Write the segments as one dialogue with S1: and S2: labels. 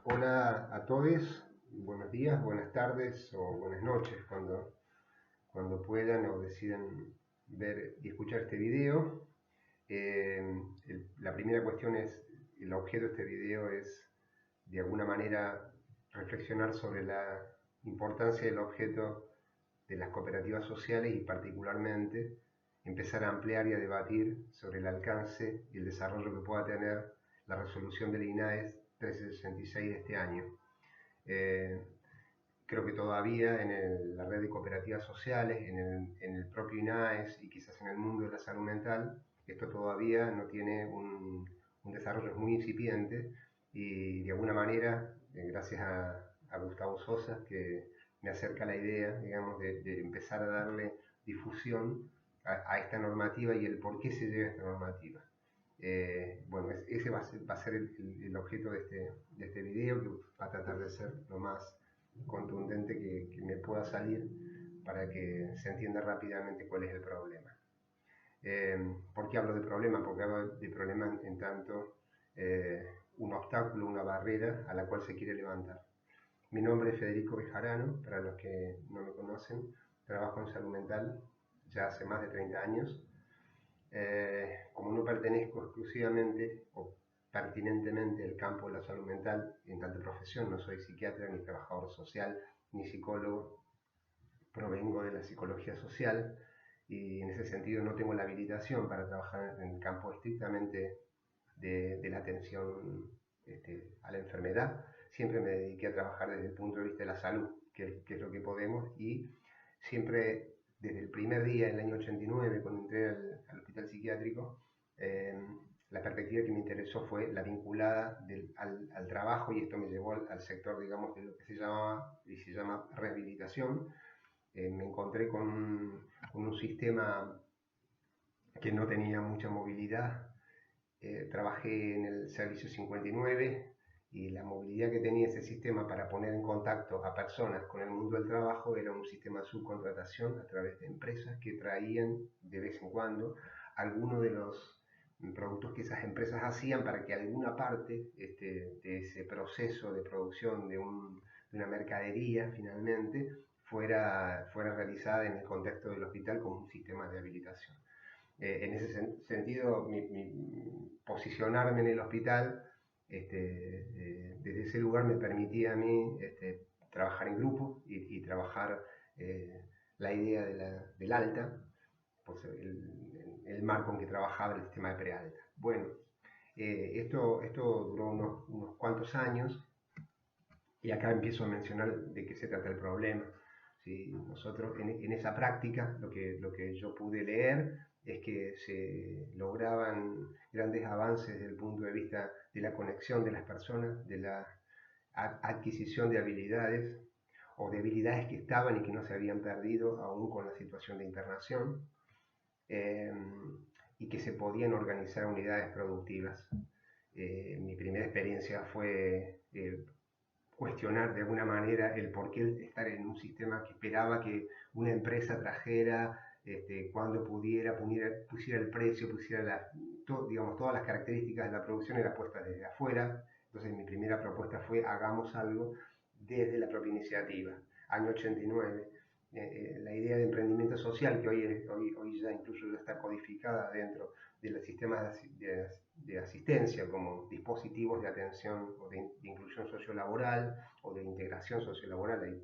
S1: Hola a todos, buenos días, buenas tardes o buenas noches cuando puedan o decidan ver y escuchar este video. La primera cuestión es, el objeto de este video es de alguna manera reflexionar sobre la importancia del objeto de las cooperativas sociales y particularmente empezar a ampliar y a debatir sobre el alcance y el desarrollo que pueda tener la resolución del INAES 1366 de este año. Creo que todavía en la red de cooperativas sociales, en el propio INAES y quizás en el mundo de la salud mental, esto todavía no tiene un desarrollo muy incipiente y de alguna manera, gracias a Gustavo Sosa, que me acerca la idea, digamos, de empezar a darle difusión a esta normativa y el por qué se llega a esta normativa. Bueno, ese va a ser el objeto de este video, que va a tratar de ser lo más contundente que me pueda salir para que se entienda rápidamente cuál es el problema. ¿Por qué hablo de problema? Porque hablo de problema en tanto un obstáculo, una barrera a la cual se quiere levantar. Mi nombre es Federico Bejarano, para los que no me conocen, trabajo en salud mental ya hace más de 30 años. Como no pertenezco exclusivamente o pertinentemente al campo de la salud mental en tanta profesión, no soy psiquiatra, ni trabajador social, ni psicólogo, provengo de la psicología social y en ese sentido no tengo la habilitación para trabajar en el campo estrictamente de la atención a la enfermedad. Siempre me dediqué a trabajar desde el punto de vista de la salud, que es lo que podemos, y siempre desde el primer día, en el año 89, cuando entré al hospital psiquiátrico, la perspectiva que me interesó fue la vinculada al trabajo, y esto me llevó al sector, digamos, de lo que se llama rehabilitación. Me encontré con un sistema que no tenía mucha movilidad. Trabajé en el servicio 59 y la movilidad que tenía ese sistema para poner en contacto a personas con el mundo del trabajo era un sistema de subcontratación a través de empresas que traían de vez en cuando algunos de los productos que esas empresas hacían para que alguna parte de ese proceso de producción de una mercadería finalmente fuera realizada en el contexto del hospital como un sistema de habilitación. En ese sentido, posicionarme en el hospital desde ese lugar me permitía a mí trabajar en grupo y trabajar la idea del alta, pues el marco en que trabajaba el sistema de prealta. Bueno, esto duró unos cuantos años y acá empiezo a mencionar de qué se trata el problema. ¿Sí? Nosotros en esa práctica lo que yo pude leer es que se lograban grandes avances desde el punto de vista de la conexión de las personas, de la adquisición de habilidades o de habilidades que estaban y que no se habían perdido aún con la situación de internación, y que se podían organizar unidades productivas. Mi primera experiencia fue cuestionar de alguna manera el por qué estar en un sistema que esperaba que una empresa trajera cuando pusiera el precio, pusiera digamos, todas las características de la producción eran puestas desde afuera. Entonces mi primera propuesta fue hagamos algo desde la propia iniciativa. Año 89. La idea de emprendimiento social, que hoy ya incluso ya está codificada dentro de los sistemas de asistencia como dispositivos de atención o de inclusión sociolaboral o de integración sociolaboral. Ahí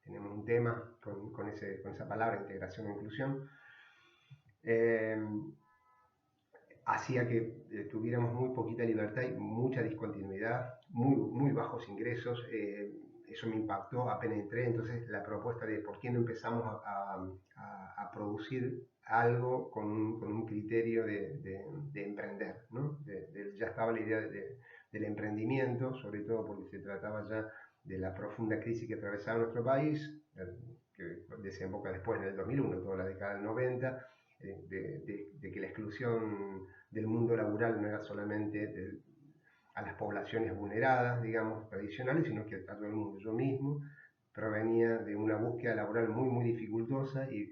S1: tenemos un tema con esa palabra, integración e inclusión. Hacía que tuviéramos muy poquita libertad y mucha discontinuidad, muy bajos ingresos. Eso me impactó apenas entré. Entonces la propuesta de por qué no empezamos a producir algo con un criterio de emprender, ¿no? Ya estaba la idea del emprendimiento, sobre todo porque se trataba ya de la profunda crisis que atravesaba nuestro país, que desemboca después en el 2001, toda la década del 90, de que la exclusión del mundo laboral no era solamente a las poblaciones vulneradas, digamos, tradicionales, sino que a todo el mundo. Yo mismo provenía de una búsqueda laboral muy dificultosa y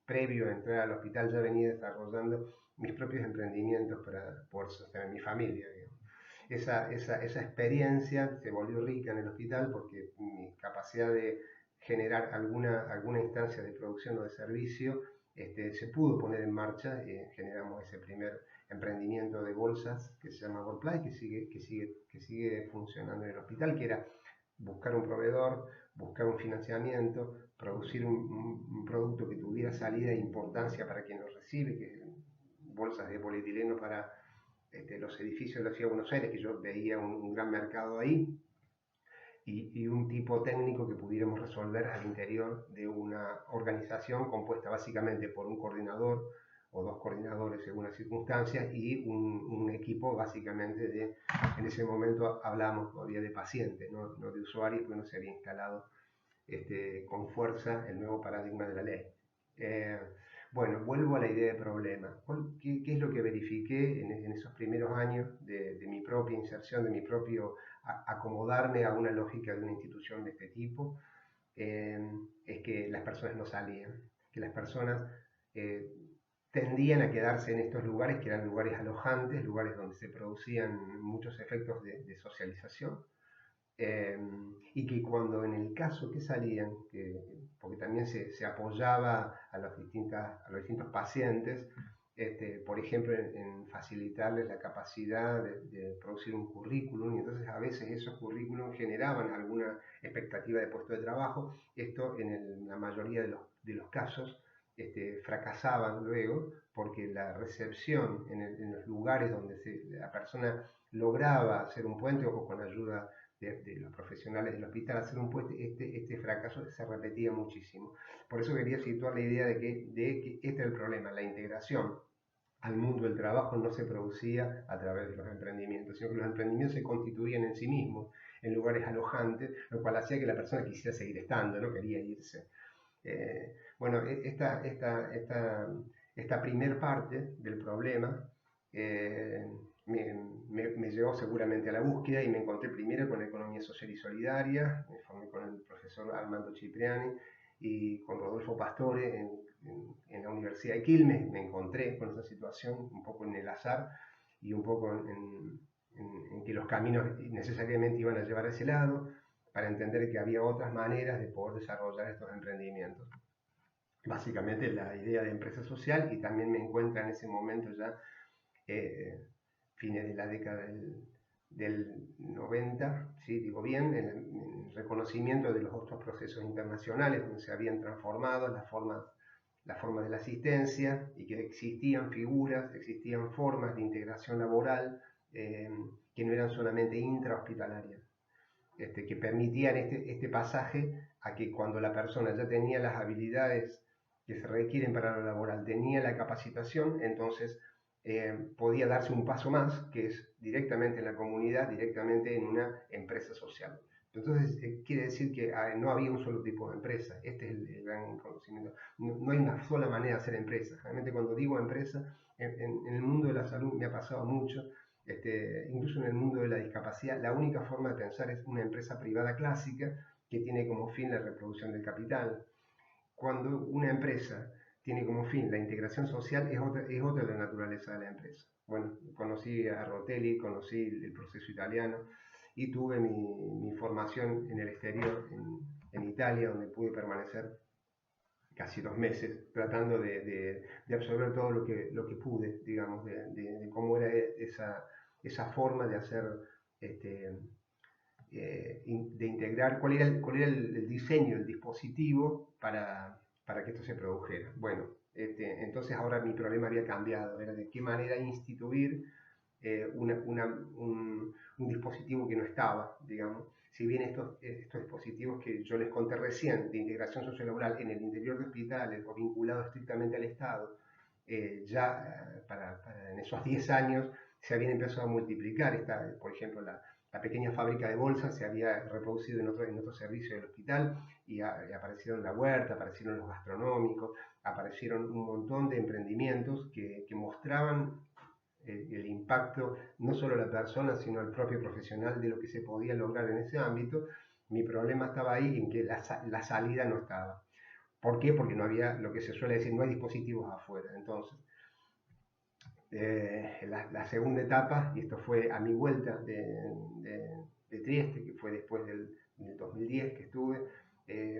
S1: previo a entrar al hospital ya venía desarrollando mis propios emprendimientos para poder sostener mi familia, digamos. esa experiencia se volvió rica en el hospital porque mi capacidad de generar alguna instancia de producción o de servicio se pudo poner en marcha. Generamos ese primer emprendimiento de bolsas que se llama Workplay, que sigue funcionando en el hospital, que era buscar un proveedor, buscar un financiamiento, producir un producto que tuviera salida e importancia para quien lo recibe, que bolsas de polietileno para los edificios de la Ciudad de Buenos Aires, que yo veía un gran mercado ahí, y un tipo técnico que pudiéramos resolver al interior de una organización compuesta básicamente por un coordinador o dos coordinadores según las circunstancias y un equipo básicamente en ese momento hablamos todavía de pacientes, no de usuarios, porque no se había instalado con fuerza el nuevo paradigma de la ley. Bueno, vuelvo a la idea de problema. ¿Qué es lo que verifiqué en esos primeros años de mi propia inserción, de mi propio acomodarme a una lógica de una institución de este tipo? Es que las personas no salían, que las personas tendían a quedarse en estos lugares que eran lugares alojantes, lugares donde se producían muchos efectos de socialización. Y que cuando en el caso que salían, porque también se apoyaba a los distintos pacientes, por ejemplo, en facilitarles la capacidad de producir un currículum, y entonces a veces esos currículum generaban alguna expectativa de puesto de trabajo. Esto en la mayoría de los casos fracasaban luego, porque la recepción en los lugares donde la persona lograba hacer un puente o con ayuda de los profesionales del hospital hacer un puente, este fracaso se repetía muchísimo. Por eso quería situar la idea de que este es el problema, la integración al mundo del trabajo no se producía a través de los emprendimientos, sino que los emprendimientos se constituían en sí mismos, en lugares alojantes, lo cual hacía que la persona quisiera seguir estando, no quería irse. Bueno, esta primer parte del problema me llevó seguramente a la búsqueda y me encontré primero con la economía social y solidaria, me formé con el profesor Armando Cipriani y con Rodolfo Pastore en la Universidad de Quilmes. Me encontré con esa situación un poco en el azar y un poco en que los caminos necesariamente iban a llevar a ese lado, para entender que había otras maneras de poder desarrollar estos emprendimientos. Básicamente la idea de empresa social, y también me encuentra en ese momento ya fines de la década del 90, ¿sí? Digo bien, en reconocimiento de los otros procesos internacionales donde se habían transformado las formas de la asistencia y que existían figuras, existían formas de integración laboral que no eran solamente intrahospitalarias, que permitían este pasaje a que cuando la persona ya tenía las habilidades que se requieren para lo laboral, tenía la capacitación, entonces podía darse un paso más, que es directamente en la comunidad, directamente en una empresa social. Entonces, quiere decir que no había un solo tipo de empresa. Este es el gran conocimiento. No hay una sola manera de hacer empresa. Realmente cuando digo empresa, en el mundo de la salud me ha pasado mucho, incluso en el mundo de la discapacidad, la única forma de pensar es una empresa privada clásica que tiene como fin la reproducción del capital. Cuando una empresa tiene como fin la integración social, es otra la naturaleza de la empresa. Bueno, conocí a Rotelli, conocí el proceso italiano y tuve mi formación en el exterior, en Italia, donde pude permanecer casi 2 meses tratando de absorber todo lo que pude, digamos, de cómo era esa forma de hacer, de integrar, cuál era el diseño, el dispositivo para que esto se produjera. Bueno, entonces ahora mi problema había cambiado, era de qué manera instituir un dispositivo que no estaba, digamos. Si bien estos dispositivos que yo les conté recién, de integración sociolaboral en el interior de hospitales o vinculados estrictamente al Estado, en esos 10 años se habían empezado a multiplicar. Por ejemplo, la pequeña fábrica de bolsas se había reproducido en otro servicio del hospital y aparecieron la huerta, aparecieron los gastronómicos, aparecieron un montón de emprendimientos que mostraban el impacto no solo a la persona, sino al propio profesional de lo que se podía lograr en ese ámbito. Mi problema estaba ahí en que la salida no estaba. ¿Por qué? Porque no había, lo que se suele decir, no hay dispositivos afuera. Entonces, La segunda etapa, y esto fue a mi vuelta de Trieste, que fue después del 2010 que estuve,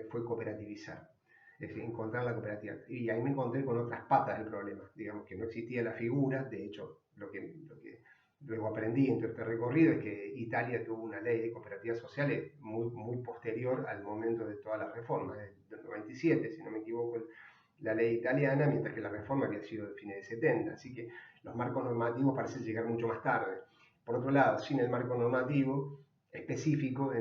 S1: fue cooperativizar. Es decir, encontrar la cooperativa. Y ahí me encontré con otras patas del problema. Digamos que no existía la figura. De hecho, lo que luego aprendí en todo este recorrido es que Italia tuvo una ley de cooperativas sociales muy posterior al momento de toda la reforma, del 97, si no me equivoco, la ley italiana, mientras que la reforma había sido de fines de 70. Así que los marcos normativos parecen llegar mucho más tarde. Por otro lado, sin el marco normativo específico,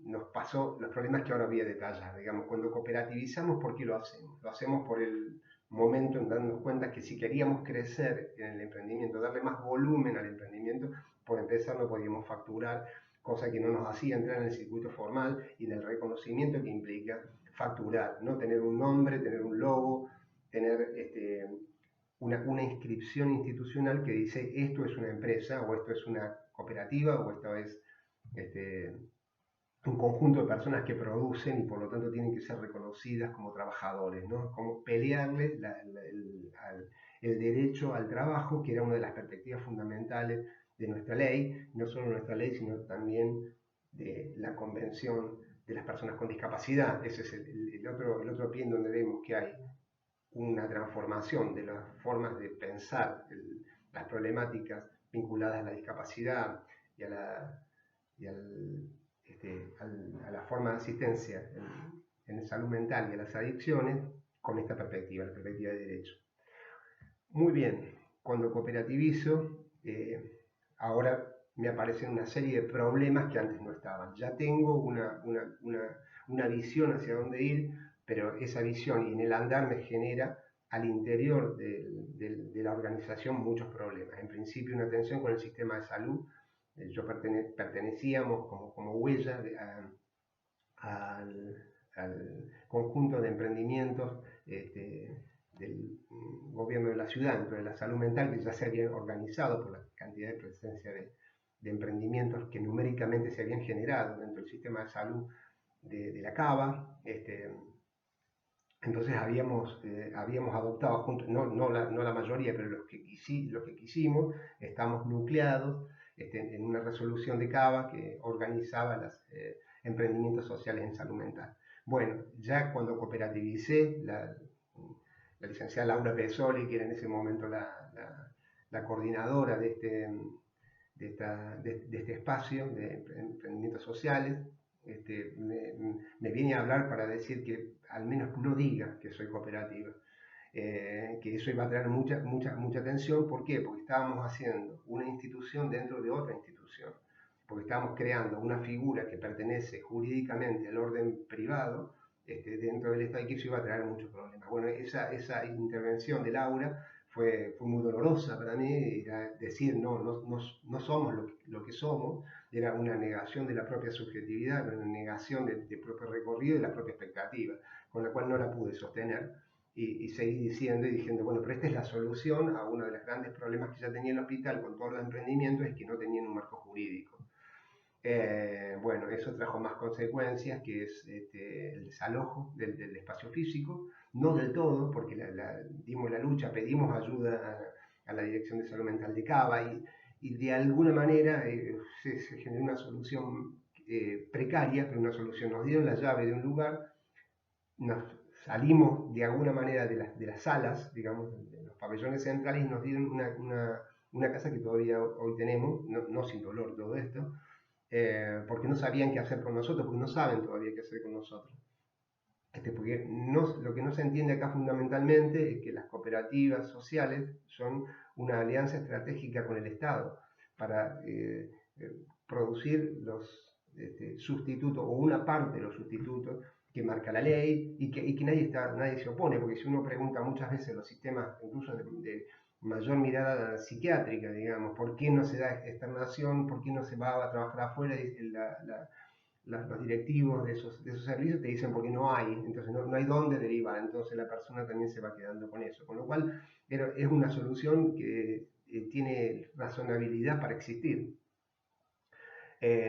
S1: nos pasó los problemas que ahora voy a detallar. Digamos, cuando cooperativizamos, ¿por qué lo hacemos? Lo hacemos por el momento en darnos cuenta que si queríamos crecer en el emprendimiento, darle más volumen al emprendimiento, por empezar no podíamos facturar, cosa que no nos hacía entrar en el circuito formal y en el reconocimiento que implica facturar, no tener un nombre, tener un logo, tener una inscripción institucional que dice esto es una empresa o esto es una cooperativa o esto es un conjunto de personas que producen y por lo tanto tienen que ser reconocidas como trabajadores, ¿no? Como pelearle el derecho al trabajo, que era una de las perspectivas fundamentales de nuestra ley, no solo nuestra ley, sino también de la Convención de las Personas con Discapacidad. Ese es el otro pie en donde vemos que hay una transformación de las formas de pensar las problemáticas vinculadas a la discapacidad y a la forma de asistencia en salud mental y a las adicciones con esta perspectiva, la perspectiva de derecho. Muy bien, cuando cooperativizo, ahora me aparecen una serie de problemas que antes no estaban. Ya tengo una visión hacia dónde ir, pero esa visión y en el andar me genera al interior de la organización muchos problemas. En principio, una tensión con el sistema de salud. Yo pertenecíamos como huella al conjunto de emprendimientos del gobierno de la ciudad, dentro de la salud mental, que ya se habían organizado por la cantidad de presencia de emprendimientos que numéricamente se habían generado dentro del sistema de salud de la Cava. Entonces habíamos adoptado juntos, no la mayoría, pero los que quisimos, estamos nucleados en una resolución de Cava que organizaba los emprendimientos sociales en salud mental. Bueno, ya cuando cooperativicé, la licenciada Laura Pesoli, que era en ese momento la coordinadora de este espacio de emprendimientos sociales, me viene a hablar para decir que al menos no diga que soy cooperativa, que eso iba a traer mucha atención. ¿Por qué? Porque estábamos haciendo una institución dentro de otra institución, porque estábamos creando una figura que pertenece jurídicamente al orden privado dentro del Estado, y que eso iba a traer muchos problemas. Bueno, esa intervención de Laura fue muy dolorosa para mí. Era decir, no somos lo que somos. Era una negación de la propia subjetividad, una negación del propio recorrido y de la propia expectativa, con la cual no la pude sostener. Y seguí diciendo, bueno, pero esta es la solución a uno de los grandes problemas que ya tenía el hospital con todos los emprendimientos, es que no tenían un marco jurídico. Bueno, eso trajo más consecuencias, que es el desalojo del espacio físico, no del todo, porque dimos la lucha, pedimos ayuda a la Dirección de Salud Mental de Cava y de alguna manera se generó una solución precaria, pero una solución. Nos dieron la llave de un lugar, nos salimos de alguna manera de las salas, digamos, de los pabellones centrales, y nos dieron una casa que todavía hoy tenemos, no sin dolor todo esto, porque no sabían qué hacer con nosotros, porque no saben todavía qué hacer con nosotros. Porque lo que no se entiende acá fundamentalmente es que las cooperativas sociales son una alianza estratégica con el Estado para producir los sustitutos, o una parte de los sustitutos que marca la ley, y que nadie se opone, porque si uno pregunta muchas veces los sistemas, incluso de mayor mirada psiquiátrica, digamos, ¿por qué no se da externación? ¿Por qué no se va a trabajar afuera? Los directivos de esos servicios te dicen porque no hay, entonces no hay dónde derivar, entonces la persona también se va quedando con eso, con lo cual es una solución que tiene razonabilidad para existir.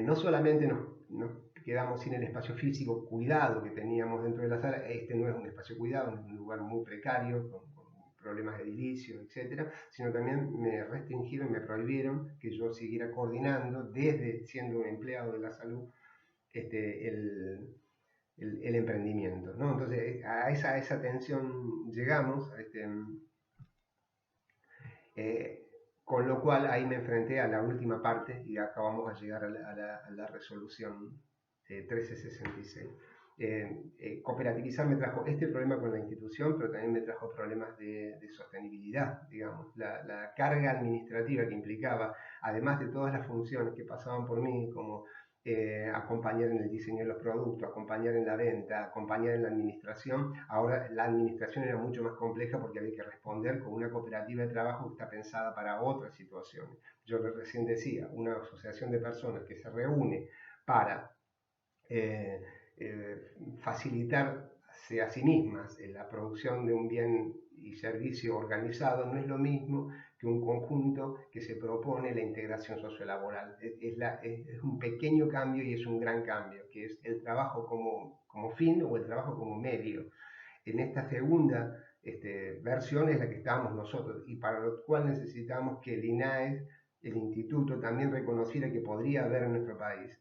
S1: No solamente nos quedamos sin el espacio físico cuidado que teníamos dentro de la sala. No es un espacio cuidado, es un lugar muy precario, con problemas de edilicio, etcétera, sino también me restringieron, me prohibieron que yo siguiera coordinando desde siendo un empleado de la salud el emprendimiento, ¿no? Entonces a esa tensión llegamos, eh, con lo cual ahí me enfrenté a la última parte y acabamos a llegar a la resolución 1366. Cooperativizar me trajo este problema con la institución, pero también me trajo problemas de sostenibilidad, digamos. La carga administrativa que implicaba, además de todas las funciones que pasaban por mí, como acompañar en el diseño de los productos, acompañar en la venta, acompañar en la administración. Ahora la administración era mucho más compleja porque había que responder con una cooperativa de trabajo que está pensada para otras situaciones. Yo recién decía, una asociación de personas que se reúne para facilitarse a sí mismas en la producción de un bien y servicio organizado no es lo mismo que un conjunto que se propone la integración sociolaboral. Es un pequeño cambio y es un gran cambio, que es el trabajo como fin o el trabajo como medio. En esta segunda versión es la que estamos nosotros y para lo cual necesitamos que el INAES, el instituto, también reconociera que podría haber en nuestro país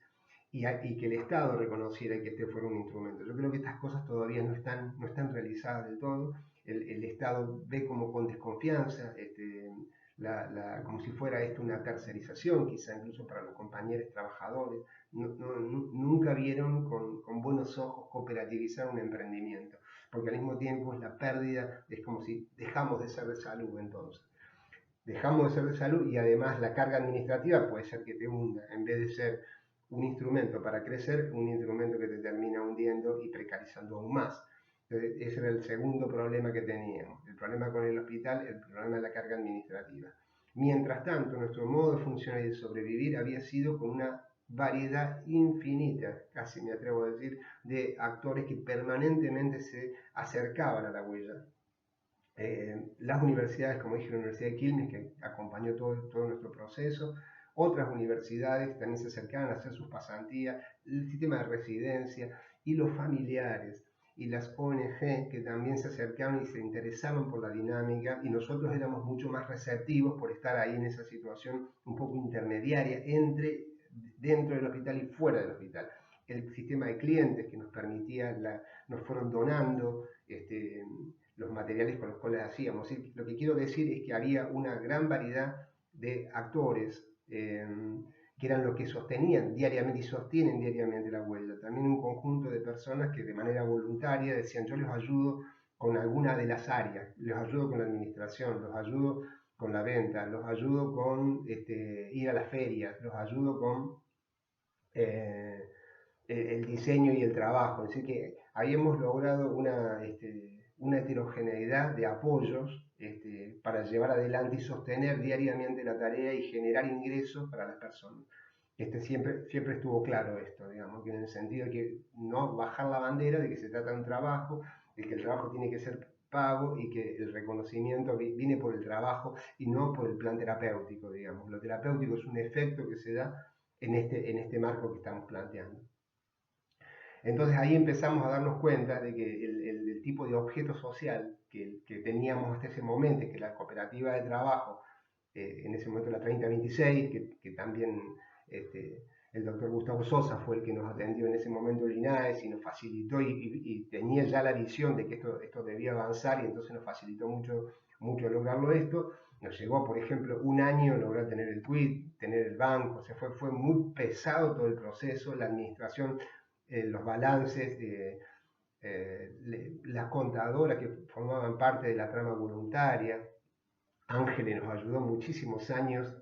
S1: y que el Estado reconociera que este fuera un instrumento. Yo creo que estas cosas todavía no están realizadas del todo. El Estado ve como con desconfianza, como si fuera esto una tercerización, quizá incluso para los compañeros trabajadores. Nunca vieron con buenos ojos cooperativizar un emprendimiento, porque al mismo tiempo es la pérdida, es como si dejamos de ser de salud entonces. Dejamos de ser de salud y además la carga administrativa puede ser que te hunda, en vez de ser un instrumento para crecer, un instrumento que te termina hundiendo y precarizando aún más. Entonces, ese era el segundo problema que teníamos, el problema con el hospital, el problema de la carga administrativa. Mientras tanto, nuestro modo de funcionar y de sobrevivir había sido con una variedad infinita, casi me atrevo a decir, de actores que permanentemente se acercaban a la huella. Las universidades, como dije, la Universidad de Quilmes, que acompañó todo nuestro proceso, otras universidades también se acercaban a hacer sus pasantías, el sistema de residencia y los familiares y las ONG que también se acercaban y se interesaban por la dinámica y nosotros éramos mucho más receptivos por estar ahí en esa situación un poco intermediaria dentro del hospital y fuera del hospital. El sistema de clientes que nos permitía, nos fueron donando los materiales con los cuales hacíamos. Lo que quiero decir es que había una gran variedad de actores que eran los que sostenían diariamente y sostienen diariamente la huella. También un conjunto de personas que de manera voluntaria decían: yo los ayudo con alguna de las áreas, los ayudo con la administración, los ayudo con la venta, los ayudo con ir a las ferias, los ayudo con el diseño y el trabajo. Es decir, que habíamos logrado una heterogeneidad de apoyos para llevar adelante y sostener diariamente la tarea y generar ingresos para las personas. Siempre estuvo claro esto, digamos, que en el sentido de que no bajar la bandera de que se trata de un trabajo, de que el trabajo tiene que ser pago y que el reconocimiento viene por el trabajo y no por el plan terapéutico, digamos. Lo terapéutico es un efecto que se da en este marco que estamos planteando. Entonces ahí empezamos a darnos cuenta de que el tipo de objeto social que teníamos hasta ese momento, que la cooperativa de trabajo, en ese momento la 3026, que también el doctor Gustavo Sosa fue el que nos atendió en ese momento el INAES y nos facilitó y tenía ya la visión de que esto debía avanzar y entonces nos facilitó mucho lograrlo esto. Nos llegó, por ejemplo, un año lograr tener el quit, tener el banco, o sea, fue muy pesado todo el proceso, la administración, los balances, las contadoras que formaban parte de la trama voluntaria. Ángeles nos ayudó muchísimos años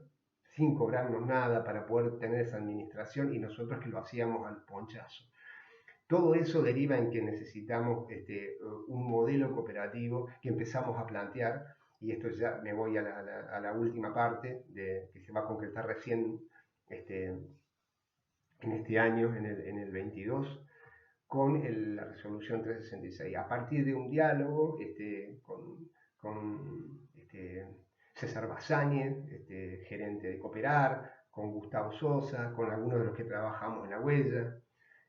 S1: sin cobrarnos nada para poder tener esa administración y nosotros que lo hacíamos al ponchazo. Todo eso deriva en que necesitamos un modelo cooperativo que empezamos a plantear, y esto ya me voy a la última parte, que se va a concretar recién en este año, en el 22, con la resolución 366. A partir de un diálogo con César Bazáñez, gerente de Cooperar, con Gustavo Sosa, con algunos de los que trabajamos en la huella,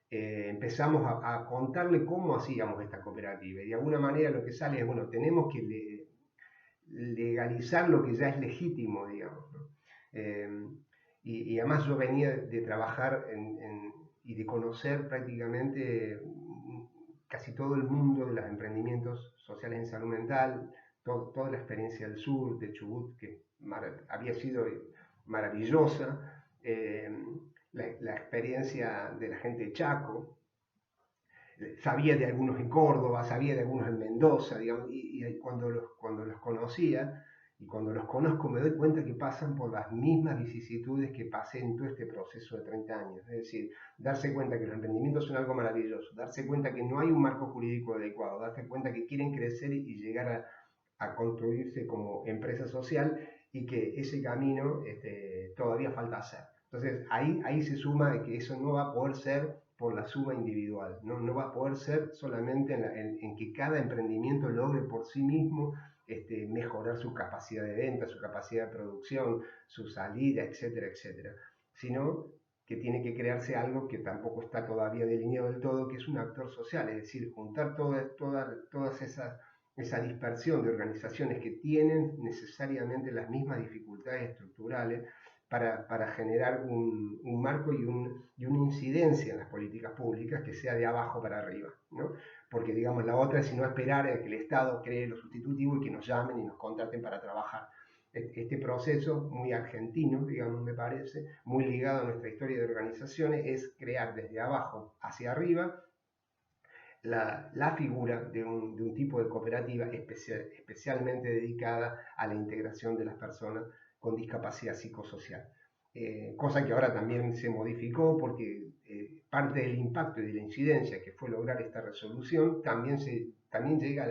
S1: empezamos a contarle cómo hacíamos esta cooperativa. Y de alguna manera lo que sale es, bueno, tenemos que legalizar lo que ya es legítimo, digamos, ¿no? Y además yo venía de trabajar y de conocer prácticamente casi todo el mundo de los emprendimientos sociales en salud mental, toda la experiencia del sur, de Chubut, que había sido maravillosa, la experiencia de la gente de Chaco, sabía de algunos en Córdoba, sabía de algunos en Mendoza, digamos, y cuando los conocía y cuando los conozco me doy cuenta que pasan por las mismas vicisitudes que pasé en todo este proceso de 30 años. Es decir, darse cuenta que los emprendimientos son algo maravilloso, darse cuenta que no hay un marco jurídico adecuado, darse cuenta que quieren crecer y llegar a construirse como empresa social y que ese camino todavía falta hacer. Entonces ahí se suma de que eso no va a poder ser por la suma individual, no va a poder ser solamente en que cada emprendimiento logre por sí mismo mejorar su capacidad de venta, su capacidad de producción, su salida, etcétera, etcétera, sino que tiene que crearse algo que tampoco está todavía delineado del todo, que es un actor social, es decir, juntar todas esa dispersión de organizaciones que tienen necesariamente las mismas dificultades estructurales para generar un marco y una incidencia en las políticas públicas que sea de abajo para arriba, ¿no? Porque, digamos, la otra es si no esperar a que el Estado cree lo sustitutivo y que nos llamen y nos contraten para trabajar. Este proceso muy argentino, digamos, me parece, muy ligado a nuestra historia de organizaciones, es crear desde abajo hacia arriba la figura de un tipo de cooperativa especialmente dedicada a la integración de las personas con discapacidad psicosocial. Cosa que ahora también se modificó porque parte del impacto y de la incidencia que fue lograr esta resolución también llega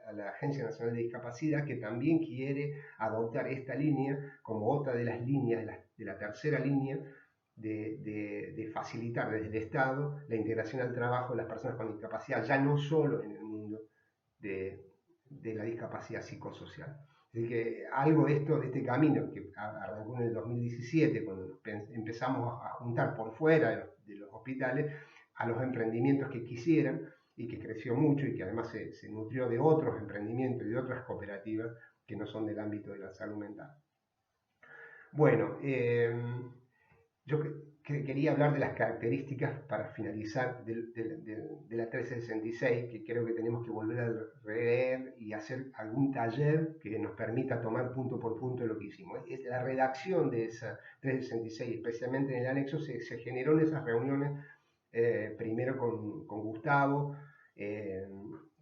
S1: a la Agencia Nacional de Discapacidad, que también quiere adoptar esta línea como otra de las líneas, de la tercera línea de facilitar desde el Estado la integración al trabajo de las personas con discapacidad, ya no solo en el mundo de la discapacidad psicosocial. Así que algo de este camino que arrancó en el 2017, cuando empezamos a juntar por fuera de los hospitales a los emprendimientos que quisieran y que creció mucho y que además se nutrió de otros emprendimientos y de otras cooperativas que no son del ámbito de la salud mental. Bueno, yo quería hablar de las características para finalizar de la 1366, que creo que tenemos que volver a leer y hacer algún taller que nos permita tomar punto por punto lo que hicimos. La redacción de esa 1366, especialmente en el anexo, se generó en esas reuniones, primero con Gustavo,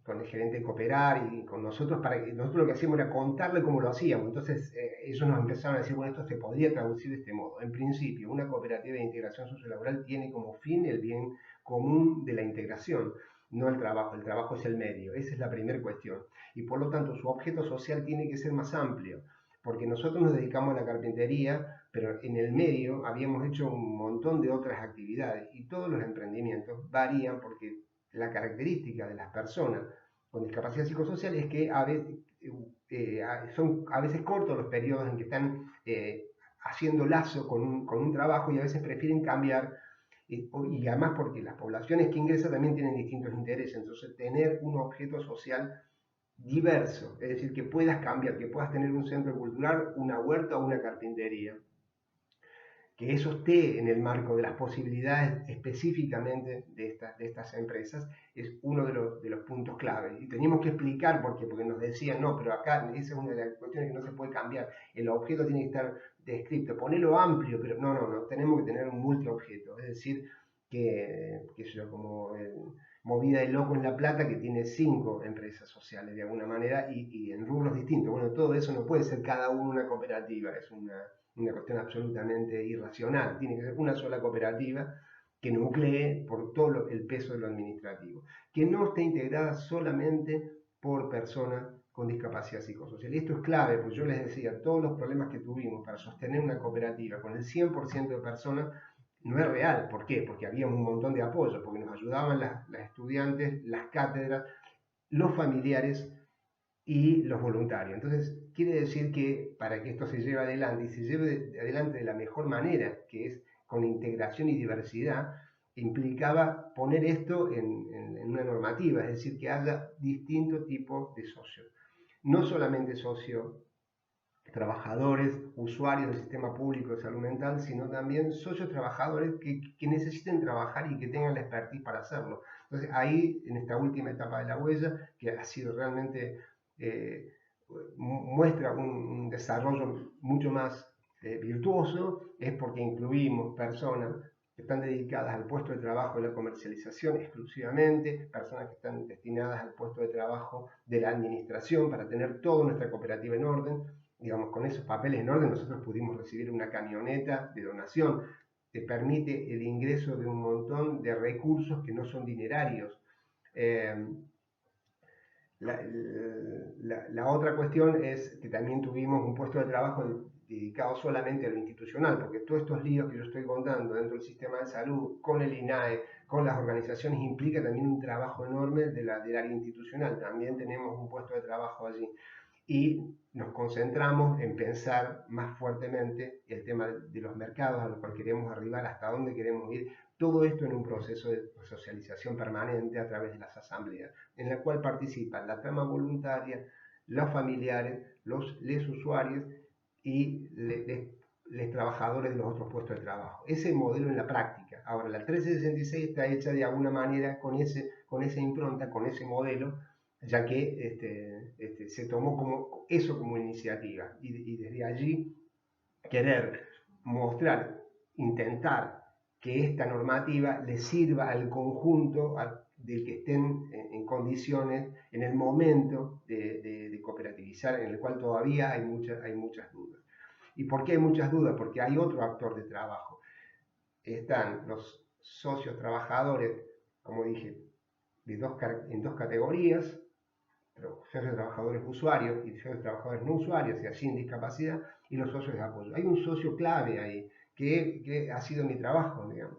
S1: con el gerente de Cooperar y con nosotros, nosotros lo que hacíamos era contarle cómo lo hacíamos. Entonces ellos nos empezaron a decir, bueno, esto se podría traducir de este modo. En principio, una cooperativa de integración sociolaboral tiene como fin el bien común de la integración, no el trabajo. El trabajo es el medio, esa es la primera cuestión. Y por lo tanto, su objeto social tiene que ser más amplio, porque nosotros nos dedicamos a la carpintería, pero en el medio habíamos hecho un montón de otras actividades y todos los emprendimientos varían porque la característica de las personas con discapacidad psicosocial es que son a veces cortos los periodos en que están haciendo lazo con un trabajo y a veces prefieren cambiar, y además porque las poblaciones que ingresan también tienen distintos intereses, entonces tener un objeto social diverso, es decir, que puedas cambiar, que puedas tener un centro cultural, una huerta o una carpintería, que eso esté en el marco de las posibilidades específicamente de estas empresas, es uno de los puntos clave. Y teníamos que explicar por qué, porque nos decían, no, pero acá esa es una de las cuestiones que no se puede cambiar, el objeto tiene que estar descrito, ponelo amplio, pero no, tenemos que tener un multiobjeto, es decir, que yo como Movida de Loco en La Plata, que tiene 5 empresas sociales de alguna manera y en rubros distintos. Bueno, todo eso no puede ser cada uno una cooperativa, es una cuestión absolutamente irracional. Tiene que ser una sola cooperativa que nuclee por todo el peso de lo administrativo, que no esté integrada solamente por personas con discapacidad psicosocial. Y esto es clave, porque yo les decía, todos los problemas que tuvimos para sostener una cooperativa con el 100% de personas no es real. ¿Por qué? Porque había un montón de apoyo, porque nos ayudaban las estudiantes, las cátedras, los familiares y los voluntarios. Entonces, quiere decir que para que esto se lleve adelante y se lleve adelante de la mejor manera, que es con integración y diversidad, implicaba poner esto en una normativa, es decir, que haya distintos tipos de socios. no solamente socios trabajadores, usuarios del sistema público de salud mental, sino también socios trabajadores que necesiten trabajar y que tengan la expertise para hacerlo. Entonces ahí, en esta última etapa de la huella, que ha sido realmente, muestra un desarrollo mucho más virtuoso, es porque incluimos personas que están dedicadas al puesto de trabajo de la comercialización exclusivamente, personas que están destinadas al puesto de trabajo de la administración para tener toda nuestra cooperativa en orden. Digamos, con esos papeles en orden nosotros pudimos recibir una camioneta de donación, te permite el ingreso de un montón de recursos que no son dinerarios. Eh, la otra cuestión es que también tuvimos un puesto de trabajo dedicado solamente a lo institucional, porque todos estos líos que yo estoy contando dentro del sistema de salud, con el INAE, con las organizaciones, implica también un trabajo enorme del área institucional. También tenemos un puesto de trabajo allí. Y nos concentramos en pensar más fuertemente el tema de los mercados a los cuales queremos arribar, hasta dónde queremos ir, todo esto en un proceso de socialización permanente a través de las asambleas, en la cual participan la trama voluntaria, los familiares, les usuarios y les trabajadores de los otros puestos de trabajo. Ese modelo en la práctica. Ahora, la 1366 está hecha de alguna manera con esa impronta, con ese modelo, ya que se tomó eso como iniciativa. Y desde allí querer mostrar, intentar que esta normativa le sirva al conjunto del que estén en condiciones en el momento de cooperativizar, en el cual todavía hay muchas dudas. ¿Y por qué hay muchas dudas? Porque hay otro actor de trabajo. Están los socios trabajadores, como dije, en dos categorías, socios trabajadores usuarios y socios trabajadores no usuarios y así en discapacidad, y los socios de apoyo. Hay un socio clave ahí, que ha sido mi trabajo, digamos.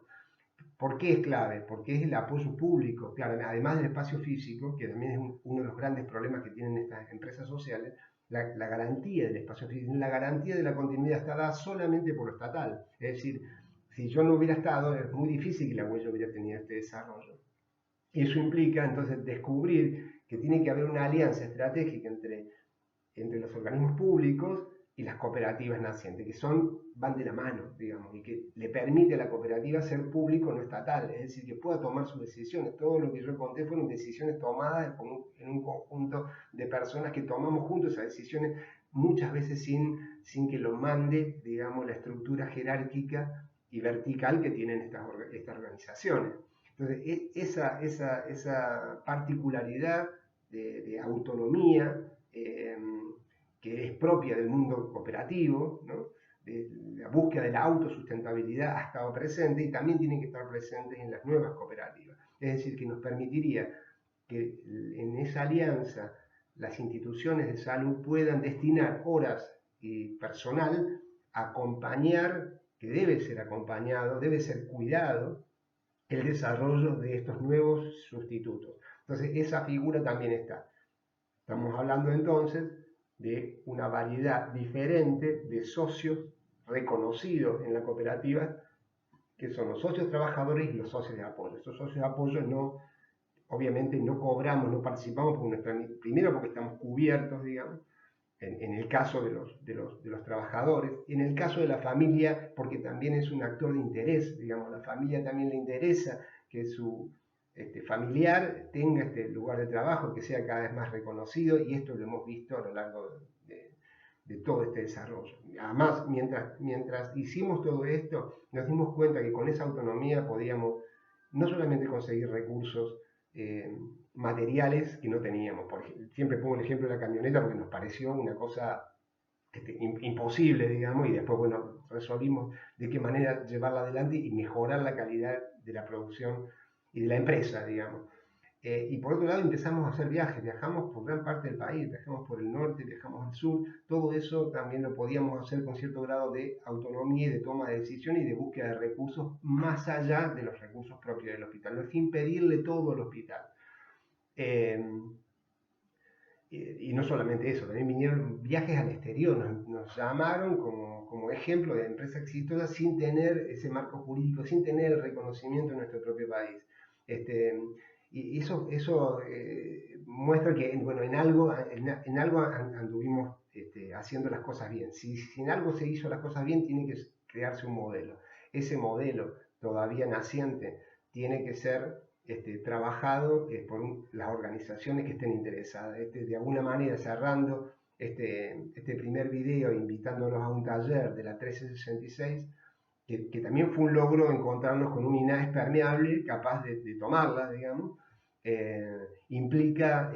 S1: ¿Por qué es clave? Porque es el apoyo público, claro, además del espacio físico, que también es uno de los grandes problemas que tienen estas empresas sociales, la garantía del espacio físico, la garantía de la continuidad está dada solamente por lo estatal. Es decir, si yo no hubiera estado, es muy difícil que la huella hubiera tenido este desarrollo. Eso implica entonces descubrir que tiene que haber una alianza estratégica entre los organismos públicos y las cooperativas nacientes, que van de la mano, digamos, y que le permite a la cooperativa ser público, no estatal, es decir, que pueda tomar sus decisiones. Todo lo que yo conté fueron decisiones tomadas en un conjunto de personas que tomamos juntos esas decisiones, muchas veces sin que lo mande, digamos, la estructura jerárquica y vertical que tienen estas organizaciones. Entonces, esa particularidad de autonomía que es propia del mundo cooperativo, ¿no? De la búsqueda de la autosustentabilidad ha estado presente y también tiene que estar presente en las nuevas cooperativas. Es decir, que nos permitiría que en esa alianza las instituciones de salud puedan destinar horas y personal a acompañar, que debe ser acompañado, debe ser cuidado, el desarrollo de estos nuevos sustitutos. Entonces, esa figura también está. Estamos hablando entonces de una variedad diferente de socios reconocidos en la cooperativa, que son los socios trabajadores y los socios de apoyo. Estos socios de apoyo obviamente no cobramos, no participamos, primero porque estamos cubiertos, digamos, en el caso de los trabajadores, y en el caso de la familia, porque también es un actor de interés, digamos, la familia también le interesa que su familiar tenga este lugar de trabajo, que sea cada vez más reconocido, y esto lo hemos visto a lo largo de todo este desarrollo. Además, mientras hicimos todo esto, nos dimos cuenta que con esa autonomía podíamos no solamente conseguir recursos materiales que no teníamos. Siempre pongo el ejemplo de la camioneta porque nos pareció una cosa imposible, digamos, y después, bueno, resolvimos de qué manera llevarla adelante y mejorar la calidad de la producción y de la empresa, digamos. Y por otro lado empezamos a hacer viajes, viajamos por gran parte del país, viajamos por el norte, viajamos al sur, todo eso también lo podíamos hacer con cierto grado de autonomía y de toma de decisiones y de búsqueda de recursos más allá de los recursos propios del hospital, no es impedirle todo al hospital. Y no solamente eso, también vinieron viajes al exterior, nos llamaron como ejemplo de empresa exitosa sin tener ese marco jurídico, sin tener el reconocimiento en nuestro propio país. y eso muestra que, bueno, en algo anduvimos haciendo las cosas bien. Si en algo se hizo las cosas bien, tiene que crearse un modelo. Ese modelo todavía naciente tiene que ser trabajado las organizaciones que estén interesadas. De alguna manera, cerrando este primer video, invitándolos a un taller de la 1366, que también fue un logro encontrarnos con un INAES permeable capaz de tomarla, digamos, implica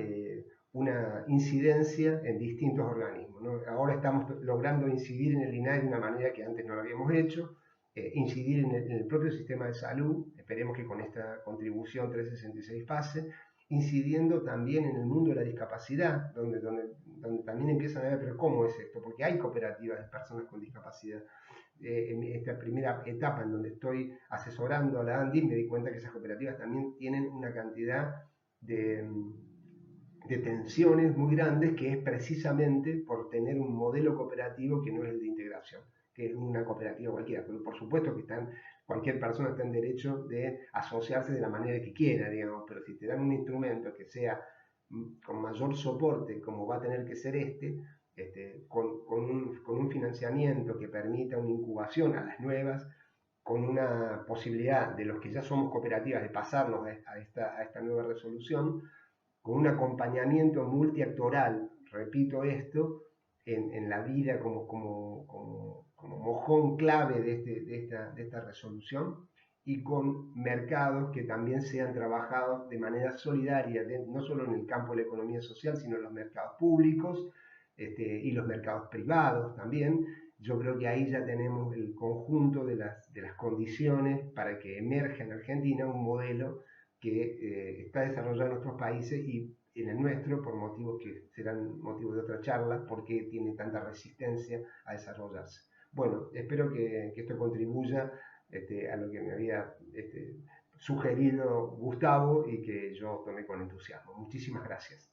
S1: una incidencia en distintos organismos, ¿no? Ahora estamos logrando incidir en el INAES de una manera que antes no lo habíamos hecho, incidir en el propio sistema de salud, esperemos que con esta contribución 366 pase, incidiendo también en el mundo de la discapacidad, donde también empiezan a ver, pero ¿cómo es esto? Porque hay cooperativas de personas con discapacidad. En esta primera etapa en donde estoy asesorando a la ANDI, me di cuenta que esas cooperativas también tienen una cantidad de, de tensiones muy grandes, que es precisamente por tener un modelo cooperativo que no es el de integración, que es una cooperativa cualquiera. Pero por supuesto que cualquier persona está en derecho de asociarse de la manera que quiera, digamos, pero si te dan un instrumento que sea con mayor soporte, como va a tener que ser con un financiamiento que permita una incubación a las nuevas, con una posibilidad de los que ya somos cooperativas de pasarnos a esta nueva resolución, con un acompañamiento multiactoral, repito esto, en la vida como mojón clave de esta resolución, y con mercados que también sean trabajados de manera solidaria, no solo en el campo de la economía social, sino en los mercados públicos y los mercados privados también. Yo creo que ahí ya tenemos el conjunto de las condiciones para que emerja en Argentina un modelo que está desarrollado en otros países y en el nuestro, por motivos que serán motivos de otra charla, porque tiene tanta resistencia a desarrollarse. Bueno, espero que esto contribuya a lo que me había sugerido Gustavo y que yo tomé con entusiasmo. Muchísimas gracias.